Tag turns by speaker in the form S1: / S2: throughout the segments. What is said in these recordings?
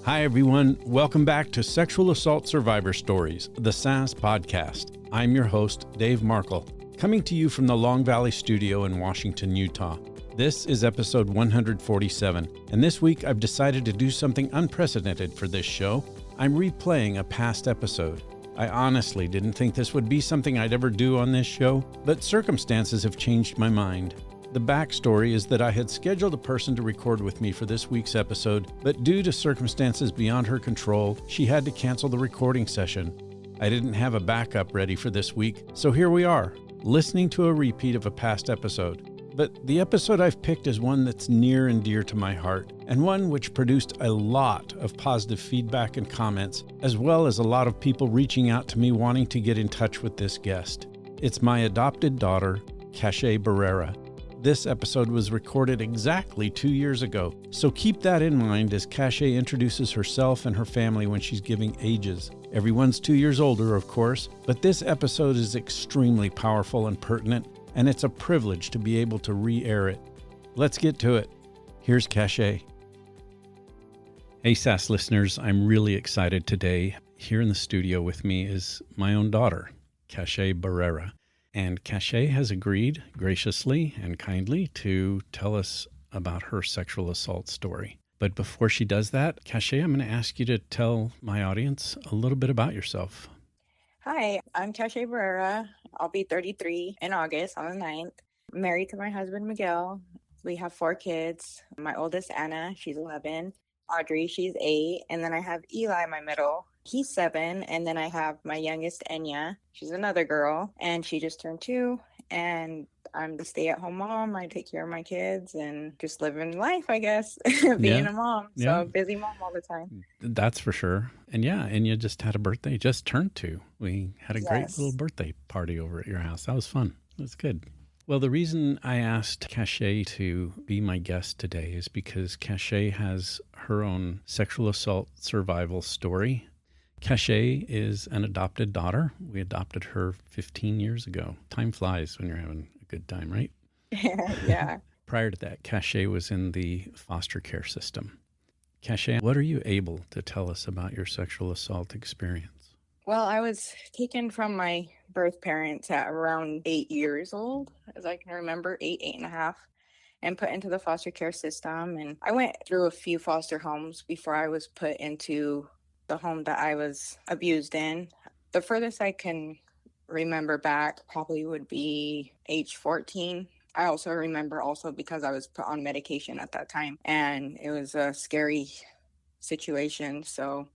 S1: Hi, everyone. Welcome back to Sexual Assault Survivor Stories, the SAS podcast. I'm your host, Dave Markle, coming to you from the Long Valley Studio in Washington, Utah. This is episode 147, and this week I've decided to do something unprecedented for this show. I'm replaying a past episode. I honestly didn't think this would be something I'd ever do on this show, but circumstances have changed my mind. The backstory is that I had scheduled a person to record with me for this week's episode, but due to circumstances beyond her control, she had to cancel the recording session. I didn't have a backup ready for this week, so here we are, listening to a repeat of a past episode. But the episode I've picked is one that's near and dear to my heart, and one which produced a lot of positive feedback and comments, as well as a lot of people reaching out to me wanting to get in touch with this guest. It's my adopted daughter, Cashaye Barrera. This episode was recorded exactly 2 years ago, so keep that in mind as Cashaye introduces herself and her family when she's giving ages. Everyone's 2 years older, of course, but this episode is extremely powerful and pertinent, and it's a privilege to be able to re-air it. Let's get to it. Here's Cashaye. Hey, SAS listeners, I'm really excited today. Here in the studio with me is my own daughter, Cashaye Barrera. And Cashaye has agreed graciously and kindly to tell us about her sexual assault story. But before she does that, Cashaye, I'm going to ask you to tell my audience a little bit about yourself.
S2: Hi, I'm Cashaye Barrera. I'll be 33 in August on the 9th. I'm married to my husband, Miguel. We have 4 kids. My oldest, Anna, she's 11. Audrey, she's 8. And then I have Eli, my middle. He's 7. And then I have my youngest, Enya. She's another girl, and she just turned 2. And I'm the stay-at-home mom. I take care of my kids and just living life, I guess, being a mom. So busy mom all the time.
S1: That's for sure. And Enya just had a birthday, just turned 2. We had a great little birthday party over at your house. That was fun. It was good. Well, the reason I asked Cashaye to be my guest today is because Cashaye has her own sexual assault survival story. Cashaye is an adopted daughter. We adopted her 15 years ago. Time flies when you're having a good time, right?
S2: Yeah.
S1: Prior to that, Cashaye was in the foster care system. Cashaye, what are you able to tell us about your sexual assault experience?
S2: Well, I was taken from my birth parents at around 8 years old, as I can remember, 8.5, and put into the foster care system. And I went through a few foster homes before I was put into the home that I was abused in. The furthest I can remember back probably would be age 14. I also remember because I was put on medication at that time, and it was a scary situation. So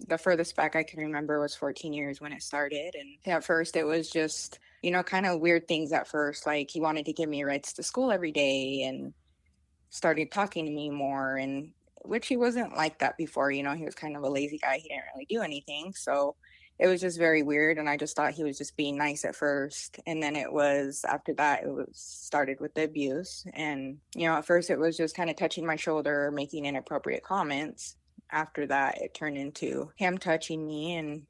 S2: the furthest back I can remember was 14 years when it started. And at first it was just, kind of weird things at first. Like he wanted to give me rides to school every day and started talking to me more, and which he wasn't like that before. He was kind of a lazy guy. He didn't really do anything. So it was just very weird. And I just thought he was just being nice at first. And then after that, it was started with the abuse. And, at first it was just kind of touching my shoulder, making inappropriate comments. After that, it turned into him touching me, and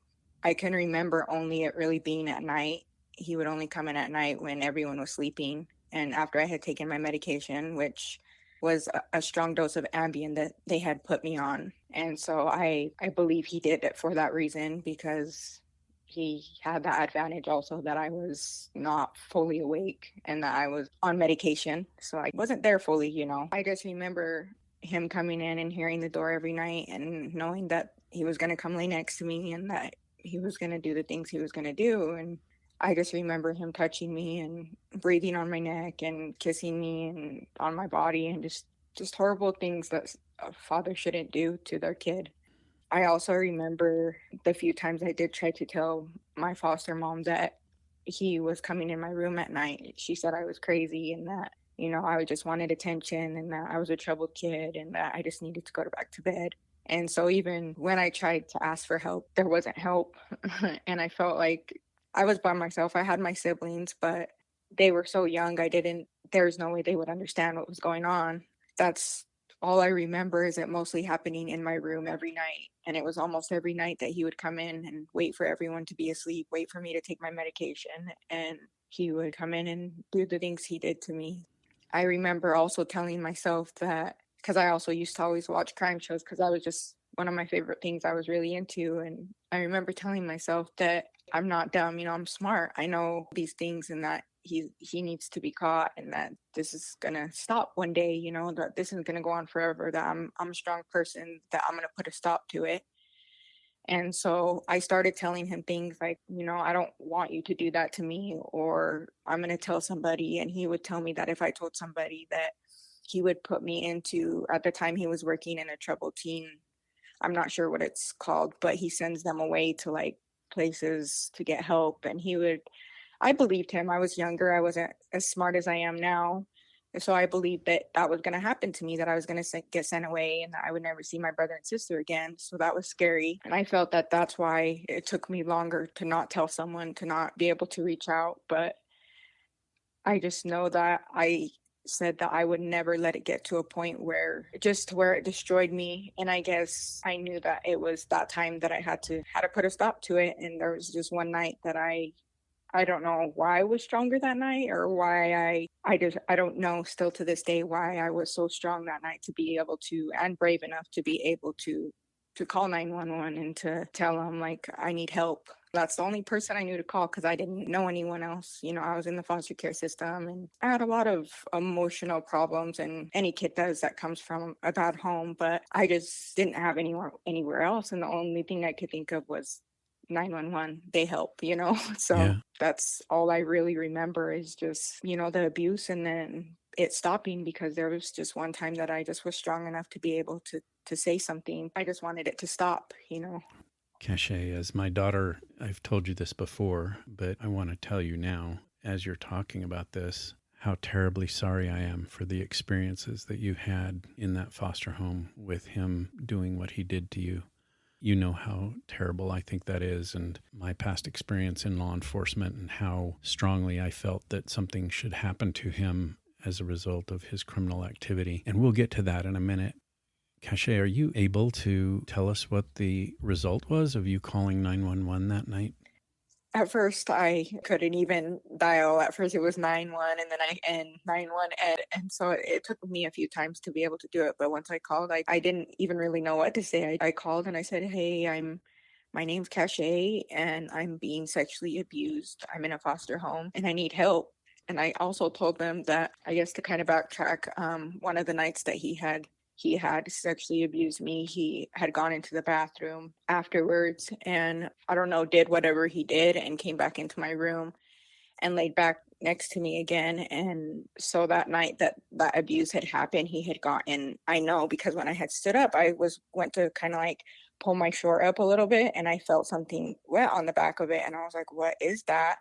S2: I can remember only it really being at night. He would only come in at night when everyone was sleeping, and after I had taken my medication, which was a strong dose of Ambien that they had put me on. And so I believe he did it for that reason, because he had that advantage also that I was not fully awake and that I was on medication. So I wasn't there fully. I just remember him coming in and hearing the door every night and knowing that he was going to come lay next to me and that he was going to do the things he was going to do. And I just remember him touching me and breathing on my neck and kissing me and on my body, and just horrible things that a father shouldn't do to their kid. I also remember the few times I did try to tell my foster mom that he was coming in my room at night. She said I was crazy and that I just wanted attention and that I was a troubled kid and that I just needed to go back to bed. And so even when I tried to ask for help, there wasn't help. And I felt like I was by myself. I had my siblings, but they were so young. There's no way they would understand what was going on. That's all I remember, is it mostly happening in my room every night. And it was almost every night that he would come in and wait for everyone to be asleep, wait for me to take my medication. And he would come in and do the things he did to me. I remember also telling myself that, because I also used to always watch crime shows because I was just one of my favorite things I was really into. And I remember telling myself that I'm not dumb, I'm smart. I know these things, and that he needs to be caught, and that this is gonna stop one day, that this isn't gonna go on forever, that I'm a strong person, that I'm gonna put a stop to it. And so I started telling him things like, I don't want you to do that to me, or I'm going to tell somebody. And he would tell me that if I told somebody, that he would put me into, at the time he was working in a troubled teen. I'm not sure what it's called, but he sends them away to like places to get help. And I believed him. I was younger. I wasn't as smart as I am now. So I believed that that was going to happen to me, that I was going to get sent away, and that I would never see my brother and sister again. So that was scary. And I felt that that's why it took me longer to not tell someone, to not be able to reach out. But I just know that I said that I would never let it get to a point where it destroyed me. And I guess I knew that it was that time that I had to put a stop to it. And there was just one night that I don't know why I was stronger that night, or why I don't know still to this day why I was so strong that night to be able to, and brave enough to be able to call 911 and to tell them like I need help. That's the only person I knew to call, because I didn't know anyone else. I was in the foster care system, and I had a lot of emotional problems, and any kid does that comes from a bad home, but I just didn't have anywhere else. And the only thing I could think of was 911. They help. So
S1: Yeah.
S2: that's all I really remember, is just the abuse, and then it stopping, because there was just one time that I just was strong enough to be able to say something. I just wanted it to stop.
S1: Cashaye, as my daughter, I've told you this before, but I want to tell you now, as you're talking about this, how terribly sorry I am for the experiences that you had in that foster home with him doing what he did to you. You know how terrible I think that is, and my past experience in law enforcement, and how strongly I felt that something should happen to him as a result of his criminal activity. And we'll get to that in a minute. Cashaye, are you able to tell us what the result was of you calling 911 that night?
S2: At first, I couldn't even dial. At first, it was 9-1, and then and 9-1 ed. And so it took me a few times to be able to do it. But once I called, I didn't even really know what to say. I called and I said, hey, my name's Cashaye, and I'm being sexually abused. I'm in a foster home and I need help. And I also told them that, I guess to kind of backtrack, one of the nights that he had sexually abused me, he had gone into the bathroom afterwards, and I don't know, did whatever he did and came back into my room and laid back next to me again. And so that night that abuse had happened, he had gotten, I know, because when I had stood up, went to kind of like pull my short up a little bit, and I felt something wet on the back of it, and I was like, what is that?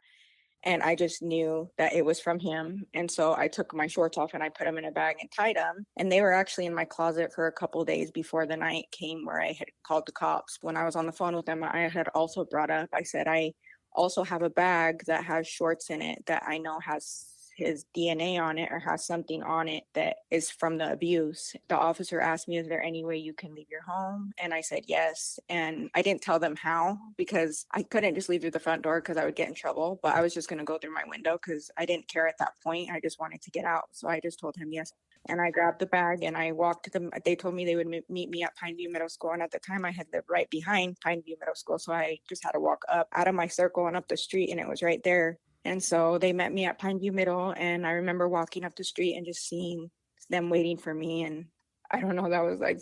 S2: And I just knew that it was from him. And so I took my shorts off and I put them in a bag and tied them. And they were actually in my closet for a couple days before the night came where I had called the cops. When I was on the phone with them, I had also brought up, I said, I also have a bag that has shorts in it that I know has his DNA on it, or has something on it that is from the abuse. The officer asked me, is there any way you can leave your home? And I said yes. And I didn't tell them how, because I couldn't just leave through the front door because I would get in trouble. But I was just going to go through my window because I didn't care at that point. I just wanted to get out. So I just told him yes. And I grabbed the bag and I walked to them. They told me they would meet me at Pineview Middle School. And at the time I had lived right behind Pineview Middle School. So I just had to walk up out of my circle and up the street, and it was right there. And so they met me at Pineview Middle, and I remember walking up the street and just seeing them waiting for me. And I don't know, that was like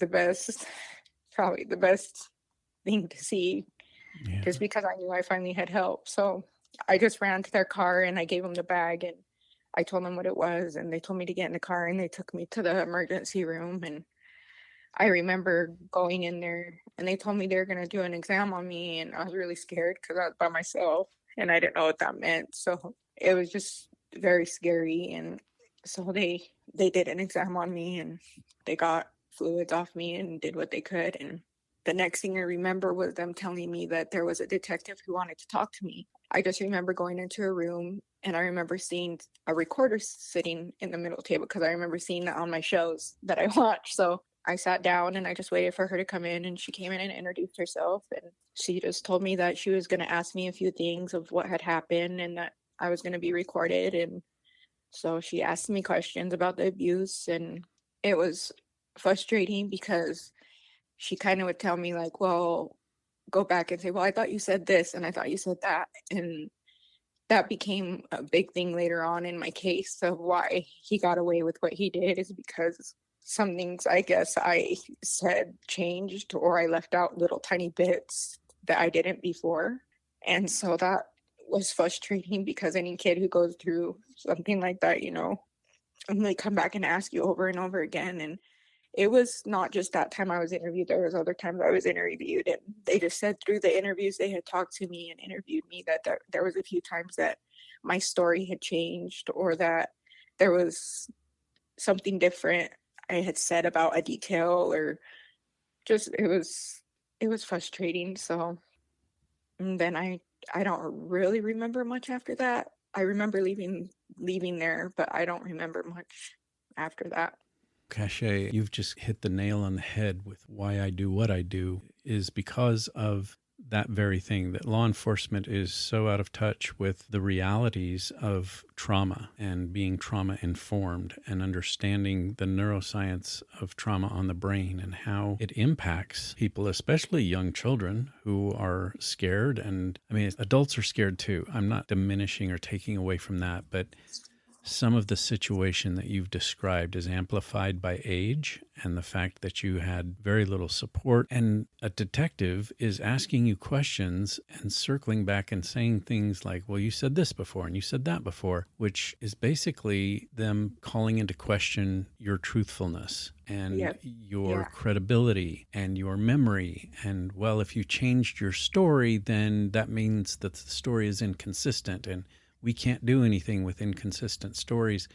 S2: probably the best thing to see, just because I knew I finally had help. So I just ran to their car and I gave them the bag and I told them what it was, and they told me to get in the car and they took me to the emergency room. And I remember going in there and they told me they were going to do an exam on me, and I was really scared because I was by myself and I didn't know what that meant. So it was just very scary. And so they did an exam on me and they got fluids off me and did what they could. And the next thing I remember was them telling me that there was a detective who wanted to talk to me. I just remember going into a room and I remember seeing a recorder sitting in the middle table, because I remember seeing that on my shows that I watched. So I sat down and I just waited for her to come in, and she came in and introduced herself, and she just told me that she was going to ask me a few things of what had happened and that I was going to be recorded. And so she asked me questions about the abuse, and it was frustrating because she kind of would tell me like, well, go back and say, well, I thought you said this and I thought you said that. And that became a big thing later on in my case of why he got away with what he did, is because some things I guess I said changed, or I left out little tiny bits that I didn't before. And so that was frustrating, because any kid who goes through something like that, and they come back and ask you over and over again. And it was not just that time I was interviewed. There was other times I was interviewed, and they just said through the interviews they had talked to me and interviewed me that there was a few times that my story had changed, or that there was something different I had said about a detail, or just it was frustrating. So and then I don't really remember much after that. I remember leaving there, but I don't remember much after that.
S1: Cashaye, you've just hit the nail on the head with why I do what I do, is because of that very thing, that law enforcement is so out of touch with the realities of trauma and being trauma informed and understanding the neuroscience of trauma on the brain and how it impacts people, especially young children who are scared. And I mean, adults are scared too. I'm not diminishing or taking away from that, but some of the situation that you've described is amplified by age and the fact that you had very little support. And a detective is asking you questions and circling back and saying things like, well, you said this before and you said that before, which is basically them calling into question your truthfulness and
S2: Yep.
S1: your
S2: Yeah.
S1: credibility and your memory. And well, if you changed your story, then that means that the story is inconsistent, and we can't do anything with inconsistent stories,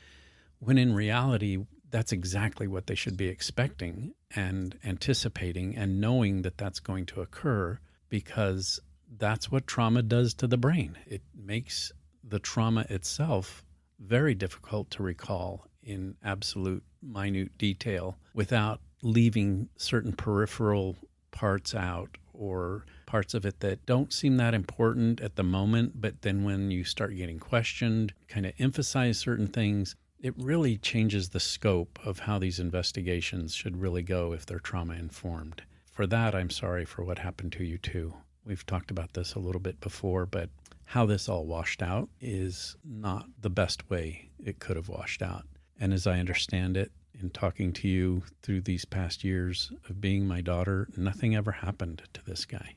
S1: when in reality, that's exactly what they should be expecting and anticipating and knowing that that's going to occur, because that's what trauma does to the brain. It makes the trauma itself very difficult to recall in absolute minute detail without leaving certain peripheral parts out, or parts of it that don't seem that important at the moment, but then when you start getting questioned, kind of emphasize certain things, it really changes the scope of how these investigations should really go if they're trauma informed. For that, I'm sorry for what happened to you too. We've talked about this a little bit before, but how this all washed out is not the best way it could have washed out. And as I understand it, in talking to you through these past years of being my daughter, nothing ever happened to this guy.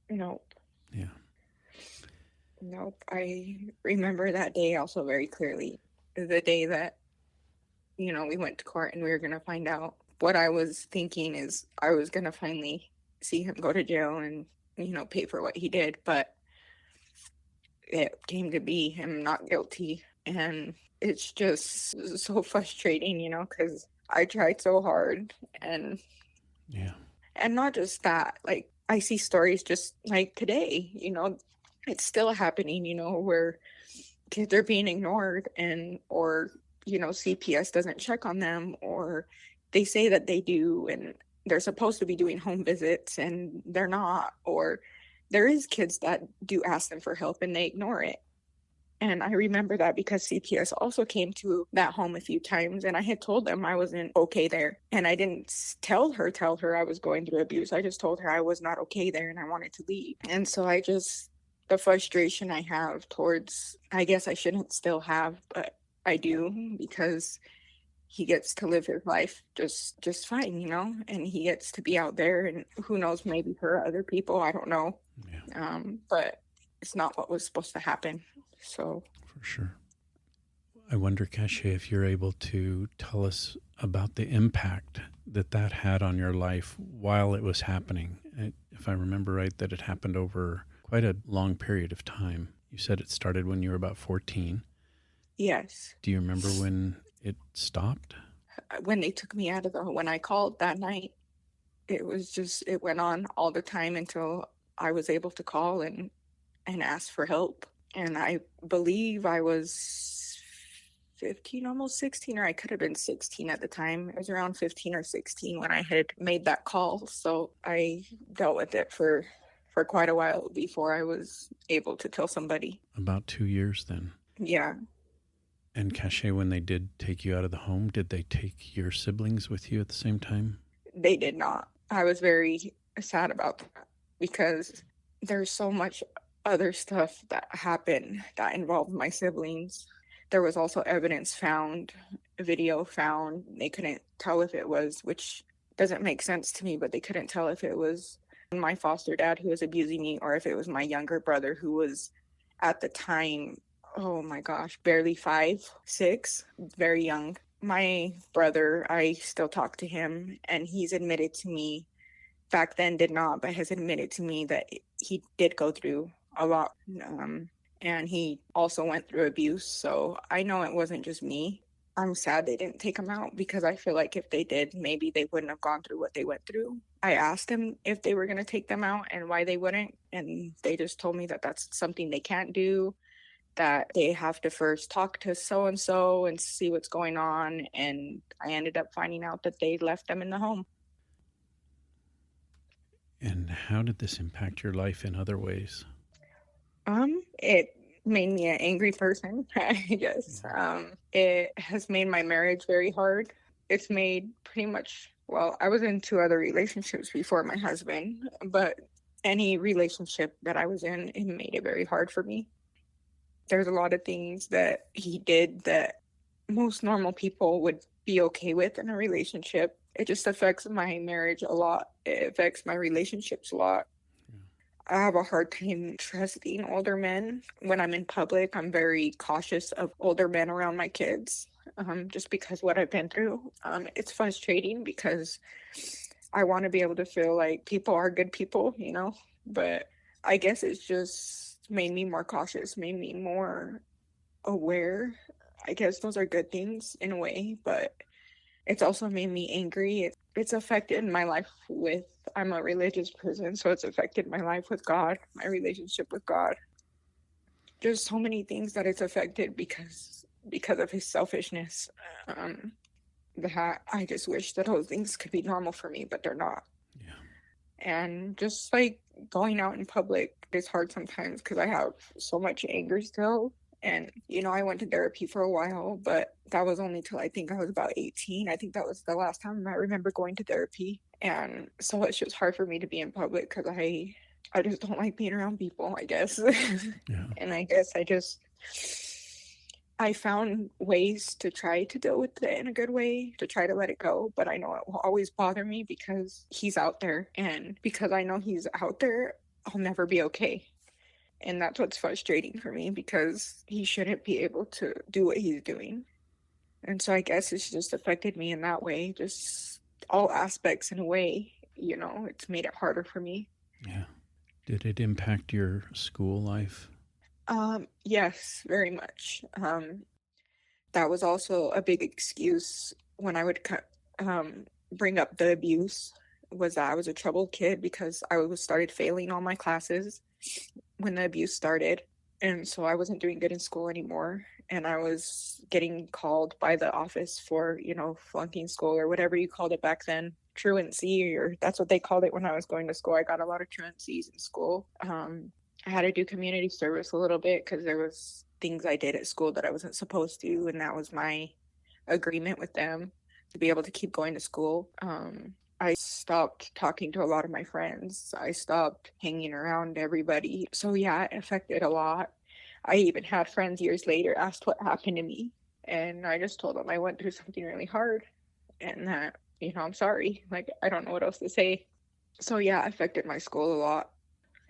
S2: Nope.
S1: Yeah.
S2: Nope. I remember that day also very clearly. The day that, we went to court and we were going to find out. What I was thinking is I was going to finally see him go to jail and, pay for what he did. But it came to be him not guilty. And it's just so frustrating, because I tried so hard. And
S1: Yeah.
S2: and not just that, like I see stories just like today, it's still happening, where kids are being ignored, and or CPS doesn't check on them, or they say that they do and they're supposed to be doing home visits and they're not, or there is kids that do ask them for help and they ignore it. And I remember that because CPS also came to that home a few times, and I had told them I wasn't okay there. And I didn't tell her I was going through abuse. I just told her I was not okay there and I wanted to leave. And so the frustration I have towards, I guess I shouldn't still have, but I do, because he gets to live his life just fine, and he gets to be out there, and who knows, maybe for other people, I don't know.
S1: Yeah.
S2: But it's not what was supposed to happen. So
S1: For sure. I wonder, Cashaye, if you're able to tell us about the impact that had on your life while it was happening. If I remember right, that it happened over quite a long period of time. You said it started when you were about 14.
S2: yes,
S1: Do you remember when it stopped?
S2: when they took me out of when I called that night, it went on all the time until I was able to call and ask for help. And I believe I was 15, almost 16, or I could have been 16 at the time. It was around 15 or 16 when I had made that call. So I dealt with it for quite a while before I was able to tell somebody.
S1: About 2 years then.
S2: Yeah,
S1: And Cashaye, when they did take you out of the home, did they take your siblings with you at the same time?
S2: they did not. I was very sad about that because there's so much other stuff that happened that involved my siblings. There was also evidence found, a video found. They couldn't tell if it was, which doesn't make sense to me, but they couldn't tell if it was my foster dad who was abusing me or if it was my younger brother who was at the time, oh my gosh, barely 5, 6, very young. My brother, I still talk to him, and he's admitted to me, back then did not, but has admitted to me that he did go through a lot. And he also went through abuse. So I know it wasn't just me. I'm sad they didn't take him out because I feel like if they did, maybe they wouldn't have gone through what they went through. I asked them if they were going to take them out and why they wouldn't. And they just told me that that's something they can't do, that they have to first talk to so and so and see what's going on. And I ended up finding out that they left them in the home.
S1: And how did this impact your life in other ways?
S2: It made me an angry person, I guess. It has made my marriage very hard. It's made pretty much, well, I was in 2 other relationships before my husband, but any relationship that I was in, it made it very hard for me. There's a lot of things that he did that most normal people would be okay with in a relationship. It just affects my marriage a lot. It affects my relationships a lot. I have a hard time trusting older men. When I'm in public, I'm very cautious of older men around my kids, just because what I've been through. It's frustrating because I want to be able to feel like people are good people, but I guess it's just made me more cautious, made me more aware. I guess those are good things in a way, but it's also made me angry. It's affected my life with, I'm a religious person, so it's affected my life with God, my relationship with God. There's so many things that it's affected because of his selfishness. That I just wish that those things could be normal for me, but they're not.
S1: Yeah.
S2: And just like going out in public is hard sometimes because I have so much anger still. And, I went to therapy for a while, but that was only till I think I was about 18. I think that was the last time I remember going to therapy. And so it's just hard for me to be in public because I just don't like being around people, I guess.
S1: Yeah.
S2: And I guess I found ways to try to deal with it in a good way, to try to let it go. But I know it will always bother me because he's out there. And because I know he's out there, I'll never be okay. And that's what's frustrating for me because he shouldn't be able to do what he's doing. And so I guess it's just affected me in that way, just all aspects in a way, it's made it harder for me.
S1: Yeah. Did it impact your school life?
S2: Yes, very much. That was also a big excuse when I would bring up the abuse, was that I was a troubled kid because I started failing all my classes when the abuse started. And so I wasn't doing good in school anymore. And I was getting called by the office for, flunking school or whatever you called it back then. Truancy, or that's what they called it when I was going to school. I got a lot of truancies in school. I had to do community service a little bit because there was things I did at school that I wasn't supposed to. And that was my agreement with them to be able to keep going to school. I stopped talking to a lot of my friends. I stopped hanging around everybody. So yeah, it affected a lot. I even had friends years later asked what happened to me. And I just told them I went through something really hard and that, I'm sorry. Like, I don't know what else to say. So yeah, it affected my school a lot.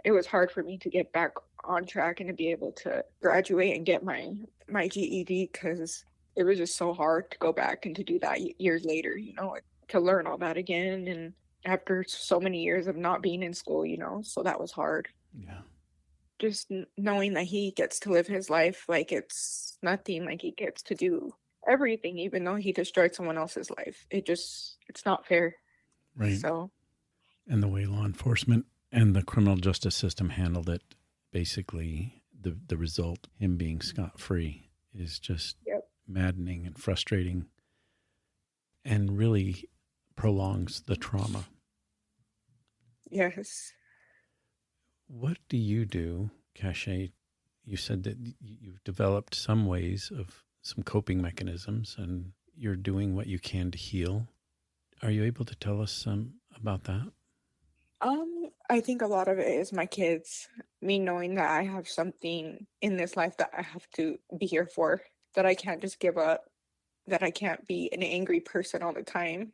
S2: It was hard for me to get back on track and to be able to graduate and get my GED because it was just so hard to go back and to do that years later, to learn all that again. And after so many years of not being in school, so that was hard.
S1: Yeah.
S2: Just knowing that he gets to live his life like it's nothing, like he gets to do everything, even though he destroyed someone else's life. It's not fair.
S1: Right.
S2: So.
S1: And the way law enforcement and the criminal justice system handled it, basically the result, him being scot-free, is just maddening and frustrating and really prolongs the trauma.
S2: Yes.
S1: What do you do, Cashaye? You said that you've developed some ways of some coping mechanisms and you're doing what you can to heal. Are you able to tell us some about that?
S2: I think a lot of it is my kids, me knowing that I have something in this life that I have to be here for, that I can't just give up, that I can't be an angry person all the time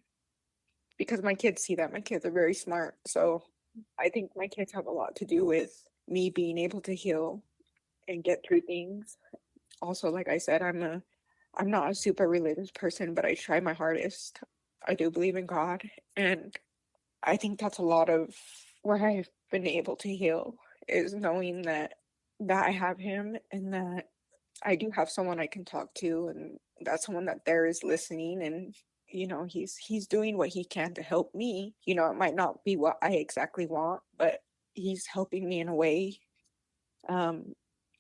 S2: because my kids see that. My kids are very smart. So I think my kids have a lot to do with me being able to heal and get through things. Also, like I said, I'm not a super religious person, but I try my hardest. I do believe in God, and I think that's a lot of where I've been able to heal, is knowing that I have him and that I do have someone I can talk to, and that someone that there is listening, and he's doing what he can to help me. It might not be what I exactly want, but he's helping me in a way. um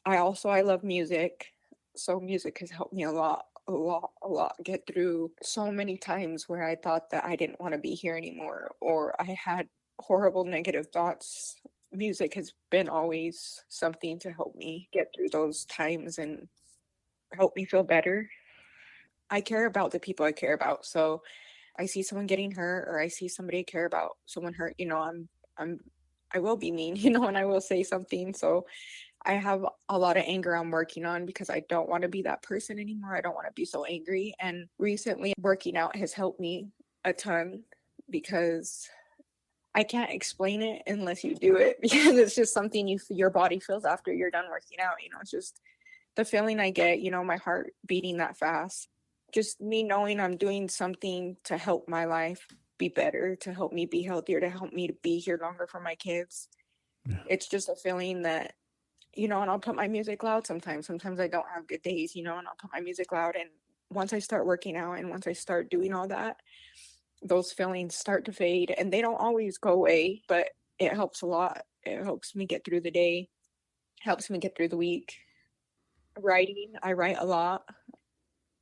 S2: I love music, so music has helped me a lot, a lot, a lot get through so many times where I thought that I didn't want to be here anymore, or I had horrible negative thoughts. Music has been always something to help me get through those times and help me feel better. I care about the people I care about, so I see someone getting hurt, or I see somebody I care about someone hurt, I'm I will be mean, and I will say something. So I have a lot of anger I'm working on because I don't want to be that person anymore. I don't want to be so angry. And recently, working out has helped me a ton because I can't explain it unless you do it, because it's just something your body feels after you're done working out. It's just the feeling I get, my heart beating that fast. Just me knowing I'm doing something to help my life be better, to help me be healthier, to help me to be here longer for my kids.
S1: Yeah.
S2: It's just a feeling that, and I'll put my music loud sometimes. Sometimes I don't have good days, and I'll put my music loud. And once I start working out and once I start doing all that, those feelings start to fade, and they don't always go away, but it helps a lot. It helps me get through the day, helps me get through the week. Writing, I write a lot.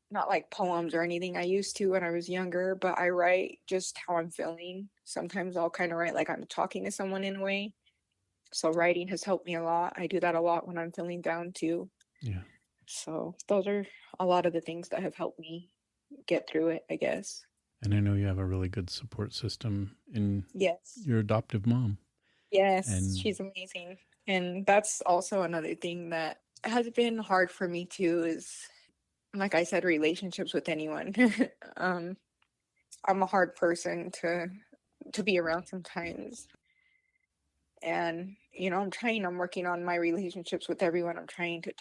S2: Not like poems or anything. I used to when I was younger, but I write just how I'm feeling. Sometimes I'll kind of write like I'm talking to someone in a way. So writing has helped me a lot. I do that a lot when I'm feeling down too.
S1: Yeah.
S2: So those are a lot of the things that have helped me get through it, I guess.
S1: And I know you have a really good support system in
S2: Yes.
S1: your adoptive mom.
S2: Yes,
S1: And
S2: she's amazing. And that's also another thing that has been hard for me too, is like I said, relationships with anyone. um, I'm a hard person to be around sometimes. And I'm working on my relationships with everyone. I'm trying to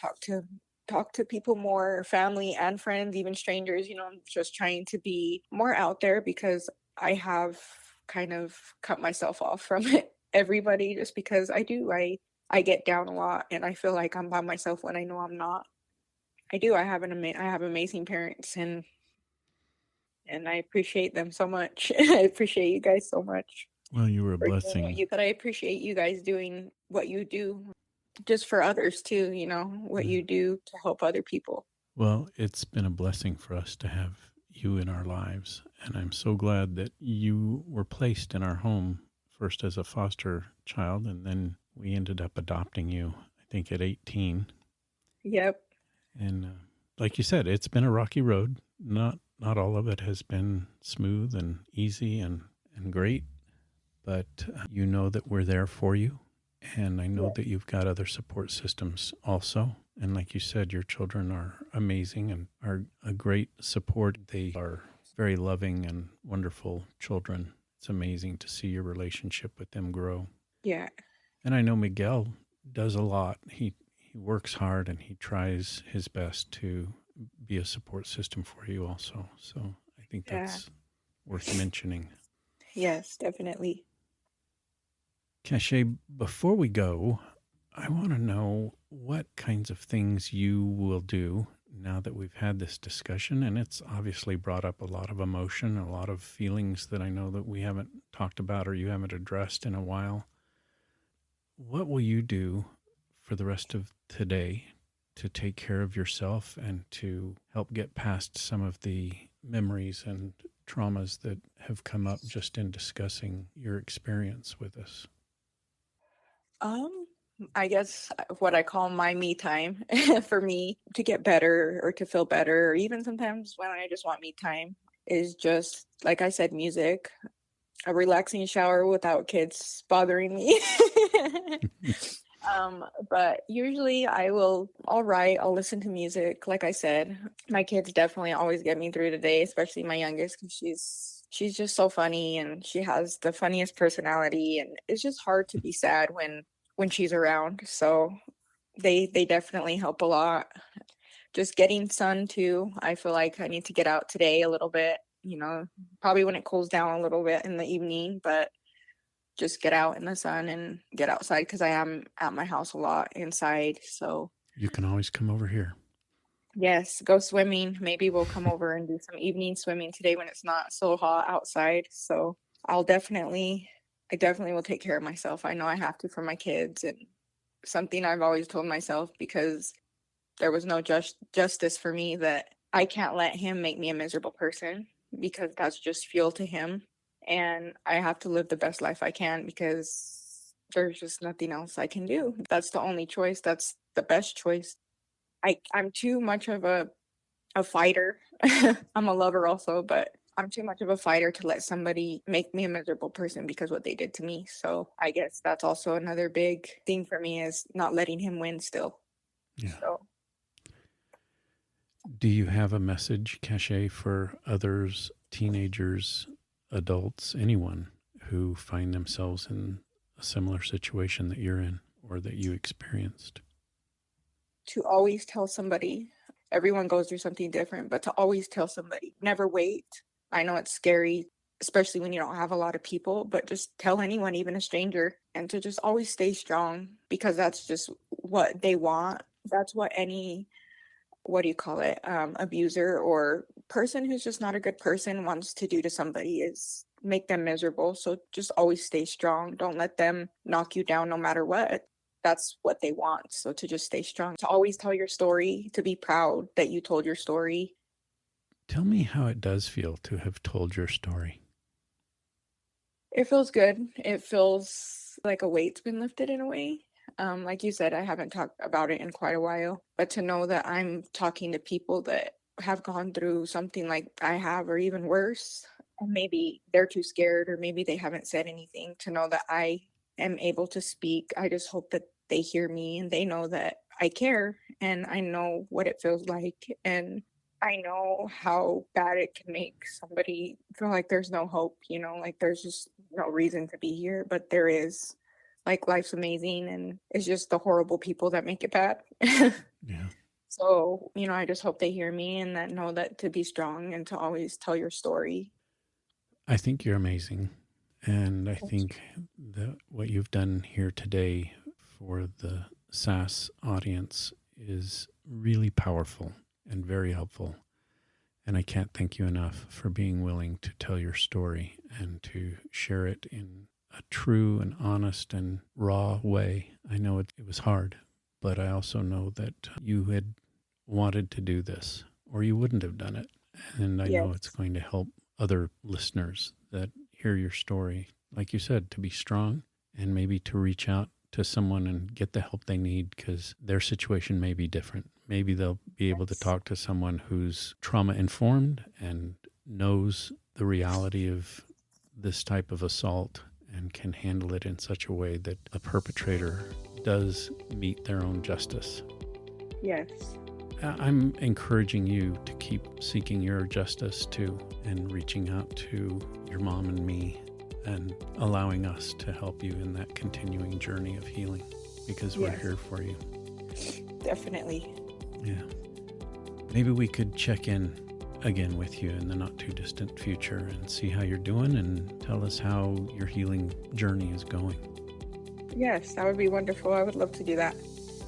S2: talk to people more, family and friends, even strangers. I'm just trying to be more out there because I have kind of cut myself off from everybody, just because I get down a lot and I feel like I'm by myself when I know I'm not. I do. I have amazing parents, and I appreciate them so much. I appreciate you guys so much
S1: well, you were a
S2: for doing what
S1: blessing.
S2: you. But I appreciate you guys doing what you do, just for others too. What
S1: Yeah.
S2: you do to help other people.
S1: Well, it's been a blessing for us to have you in our lives. And I'm so glad that you were placed in our home first as a foster child, and then we ended up adopting you, I think, at 18.
S2: Yep.
S1: And like you said, it's been a rocky road. Not all of it has been smooth and easy and great, but you know that we're there for you. And I know
S2: Yes.
S1: that you've got other support systems also. And like you said, your children are amazing and are a great support. They are very loving and wonderful children. It's amazing to see your relationship with them grow.
S2: Yeah.
S1: And I know Miguel does a lot. He works hard and he tries his best to be a support system for you also. So I think
S2: Yeah.
S1: that's worth mentioning.
S2: Yes, definitely.
S1: Cashaye, before we go, I want to know what kinds of things you will do now that we've had this discussion. And it's obviously brought up a lot of emotion, a lot of feelings that I know that we haven't talked about or you haven't addressed in a while. What will you do for the rest of today to take care of yourself and to help get past some of the memories and traumas that have come up just in discussing your experience with us?
S2: Um, I guess what I call my me time for me to get better or to feel better, or even sometimes when I just want me time, is just like I said, music. a relaxing shower without kids bothering me. But usually I'll write, I'll listen to music. Like I said, my kids definitely always get me through the day, especially my youngest, because she's just so funny and she has the funniest personality, and it's just hard to be sad when she's around. So they definitely help a lot. Just getting sun too. I feel like I need to get out today a little bit, probably when it cools down a little bit in the evening, but just get out in the sun and get outside, because I am at my house a lot inside. So
S1: You can always come over here.
S2: yes, go swimming. Maybe we'll come over and do some evening swimming today when it's not so hot outside. So I definitely will take care of myself. I know I have to for my kids, and something I've always told myself, because there was no justice for me, that I can't let him make me a miserable person, because that's just fuel to him. And I have to live the best life I can, because there's just nothing else I can do. That's the only choice. That's the best choice. I'm too much of a fighter. I'm a lover also, but I'm too much of a fighter to let somebody make me a miserable person because what they did to me. So I guess that's also another big thing for me, is not letting him win still.
S1: Yeah.
S2: So.
S1: Do you have a message, Cashaye, for others, teenagers, adults, anyone who find themselves in a similar situation that you're in or that you experienced?
S2: To always tell somebody. Everyone goes through something different, but to always tell somebody. Never wait. I know it's scary, especially when you don't have a lot of people, but just tell anyone, even a stranger, and to just always stay strong, because that's just what they want. That's what any, abuser or person who's just not a good person wants to do to somebody, is make them miserable. So just always stay strong. Don't let them knock you down no matter what. That's what they want. So to just stay strong, to always tell your story, to be proud that you told your story.
S1: Tell me how it does feel to have told your story.
S2: It feels good. It feels like a weight's been lifted in a way. Like you said, I haven't talked about it in quite a while, but to know that I'm talking to people that have gone through something like I have, or even worse, and maybe they're too scared, or maybe they haven't said anything, to know that I am able to speak. I just hope that they hear me and they know that I care, and I know what it feels like, and I know how bad it can make somebody feel like there's no hope, like there's just no reason to be here, but there is. Like, life's amazing, and it's just the horrible people that make it bad.
S1: Yeah.
S2: So, I just hope they hear me, and that know that to be strong and to always tell your story.
S1: I think you're amazing. And I think that what you've done here today for the SAS audience is really powerful and very helpful. And I can't thank you enough for being willing to tell your story and to share it in a true and honest and raw way. I know it was hard, but I also know that you had wanted to do this, or you wouldn't have done it. And I know it's going to help other listeners that hear your story, like you said, to be strong and maybe to reach out to someone and get the help they need, because their situation may be different. Maybe they'll be able to talk to someone who's trauma informed and knows the reality of this type of assault and can handle it in such a way that a perpetrator does meet their own justice.
S2: Yes.
S1: I'm encouraging you to keep seeking your justice too, and reaching out to your mom and me, and allowing us to help you in that continuing journey of healing, because we're here for you.
S2: Definitely.
S1: Yeah. Maybe we could check in again with you in the not too distant future and see how you're doing, and tell us how your healing journey is going.
S2: Yes, that would be wonderful. I would love to do that.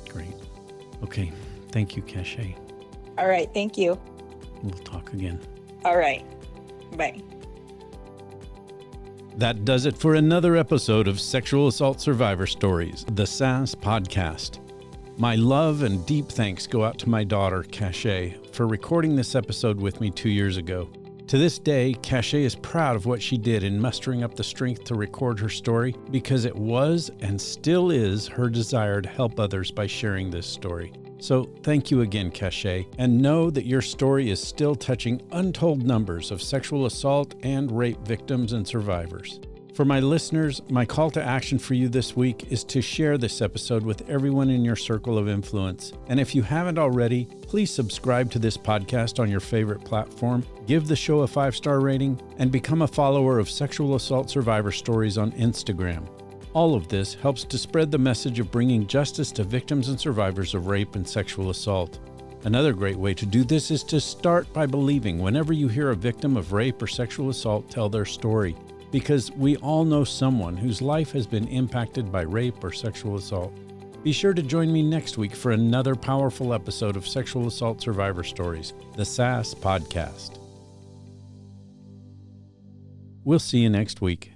S1: Great. Okay. Thank you, Cashaye.
S2: All right. Thank you.
S1: We'll talk again.
S2: All right. Bye.
S1: That does it for another episode of Sexual Assault Survivor Stories, the SAS podcast. My love and deep thanks go out to my daughter, Cashaye, for recording this episode with me 2 years ago. To this day, Cashaye is proud of what she did in mustering up the strength to record her story, because it was and still is her desire to help others by sharing this story. So thank you again, Cashaye, and know that your story is still touching untold numbers of sexual assault and rape victims and survivors. For my listeners, my call to action for you this week is to share this episode with everyone in your circle of influence. And if you haven't already, please subscribe to this podcast on your favorite platform, give the show a 5-star rating, and become a follower of Sexual Assault Survivor Stories on Instagram. All of this helps to spread the message of bringing justice to victims and survivors of rape and sexual assault. Another great way to do this is to start by believing whenever you hear a victim of rape or sexual assault tell their story, because we all know someone whose life has been impacted by rape or sexual assault. Be sure to join me next week for another powerful episode of Sexual Assault Survivor Stories, the SAS Podcast. We'll see you next week.